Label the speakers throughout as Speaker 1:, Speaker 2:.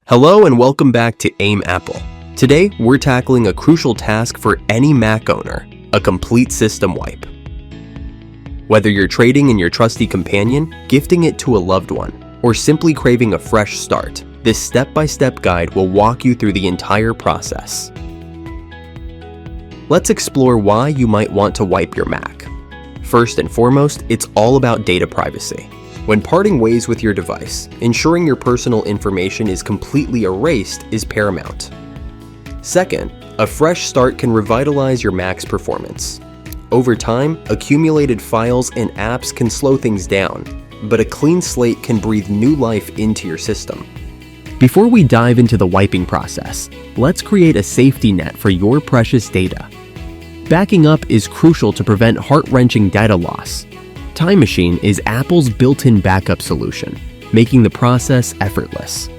Speaker 1: Hello and welcome back to AIM Apple. Today, we're tackling a crucial task for any Mac owner, a complete system wipe. Whether you're trading in your trusty companion, gifting it to a loved one, or simply craving a fresh start, this step-by-step guide will walk you through the entire process. Let's explore why you might want to wipe your Mac. First and foremost, it's all about data privacy. When parting ways with your device, ensuring your personal information is completely erased is paramount. Second, a fresh start can revitalize your Mac's performance. Over time, accumulated files and apps can slow things down, but a clean slate can breathe new life into your system. Before we dive into the wiping process, let's create a safety net for your precious data. Backing up is crucial to prevent heart-wrenching data loss. Time Machine is Apple's built-in backup solution, making the process effortless.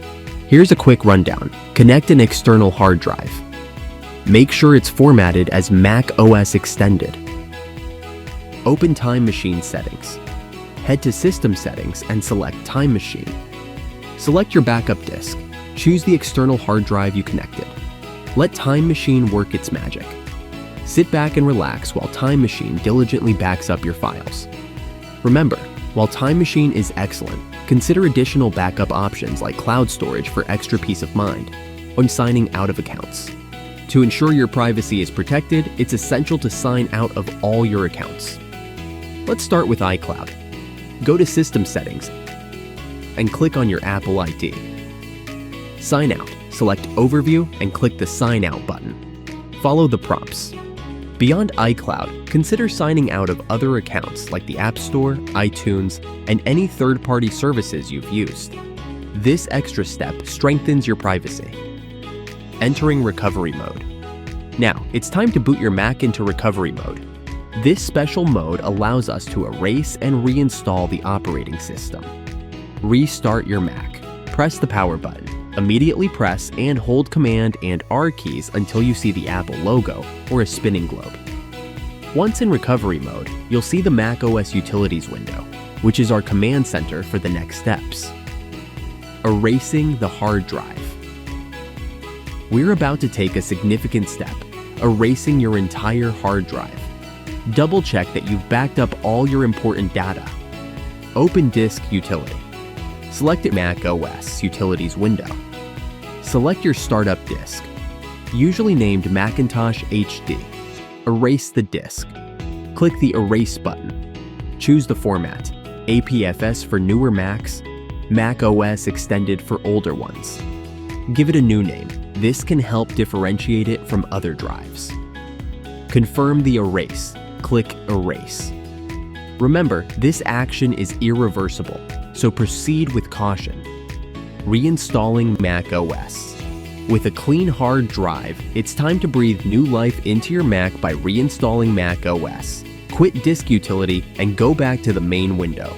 Speaker 1: Here's a quick rundown. Connect an external hard drive. Make sure it's formatted as macOS Extended. Open Time Machine settings. Head to System Settings and select Time Machine. Select your backup disk. Choose the external hard drive you connected. Let Time Machine work its magic. Sit back and relax while Time Machine diligently backs up your files. Remember, while Time Machine is excellent, consider additional backup options like cloud storage for extra peace of mind when signing out of accounts. To ensure your privacy is protected, it's essential to sign out of all your accounts. Let's start with iCloud. Go to System Settings and click on your Apple ID. Sign out. Select Overview and click the Sign Out button. Follow the prompts. Beyond iCloud, consider signing out of other accounts like the App Store, iTunes, and any third-party services you've used. This extra step strengthens your privacy. Entering recovery mode. Now, it's time to boot your Mac into recovery mode. This special mode allows us to erase and reinstall the operating system. Restart your Mac. Press the power button. Immediately press and hold Command and R keys until you see the Apple logo or a spinning globe. Once in recovery mode, you'll see the macOS Utilities window, which is our command center for the next steps. Erasing the hard drive. We're about to take a significant step, erasing your entire hard drive. Double check that you've backed up all your important data. Open Disk Utility. Select the macOS Utilities window. Select your startup disk, usually named Macintosh HD. Erase the disk. Click the Erase button. Choose the format, APFS for newer Macs, macOS Extended for older ones. Give it a new name. This can help differentiate it from other drives. Confirm the erase. Click Erase. Remember, this action is irreversible, so proceed with caution. Reinstalling macOS. With a clean hard drive, it's time to breathe new life into your Mac by reinstalling macOS. Quit Disk Utility and go back to the main window.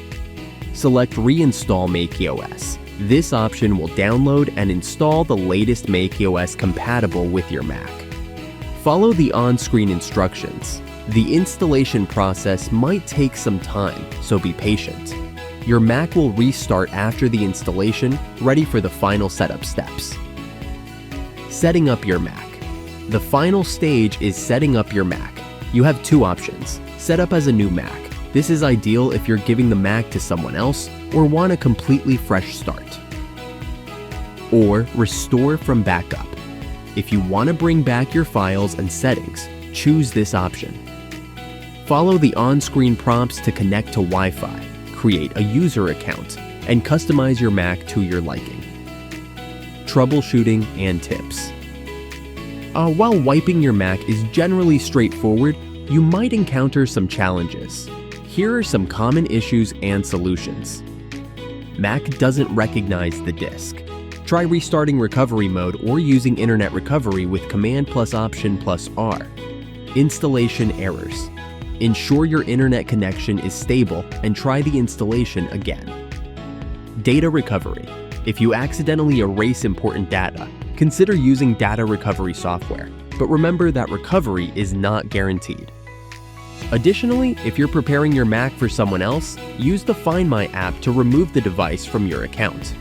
Speaker 1: Select Reinstall macOS. This option will download and install the latest macOS compatible with your Mac. Follow the on-screen instructions. The installation process might take some time, so be patient. Your Mac will restart after the installation, ready for the final setup steps. Setting up your Mac. The final stage is setting up your Mac. You have two options. Set up as a new Mac. This is ideal if you're giving the Mac to someone else or want a completely fresh start. Or restore from backup. If you want to bring back your files and settings, choose this option. Follow the on-screen prompts to connect to Wi-Fi. Create a user account, and customize your Mac to your liking. Troubleshooting and tips. While wiping your Mac is generally straightforward, you might encounter some challenges. Here are some common issues and solutions. Mac doesn't recognize the disk. Try restarting recovery mode or using Internet Recovery with Command plus Option plus R. Installation errors. Ensure your internet connection is stable and try the installation again. Data recovery. If you accidentally erase important data, consider using data recovery software, but remember that recovery is not guaranteed. Additionally, if you're preparing your Mac for someone else, use the Find My app to remove the device from your account.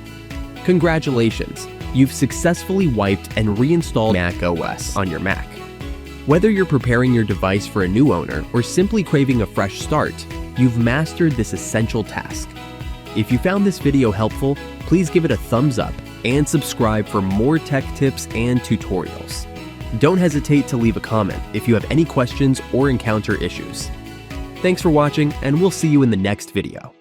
Speaker 1: Congratulations! You've successfully wiped and reinstalled macOS on your Mac. Whether you're preparing your device for a new owner or simply craving a fresh start, you've mastered this essential task. If you found this video helpful, please give it a thumbs up and subscribe for more tech tips and tutorials. Don't hesitate to leave a comment if you have any questions or encounter issues. Thanks for watching, and we'll see you in the next video.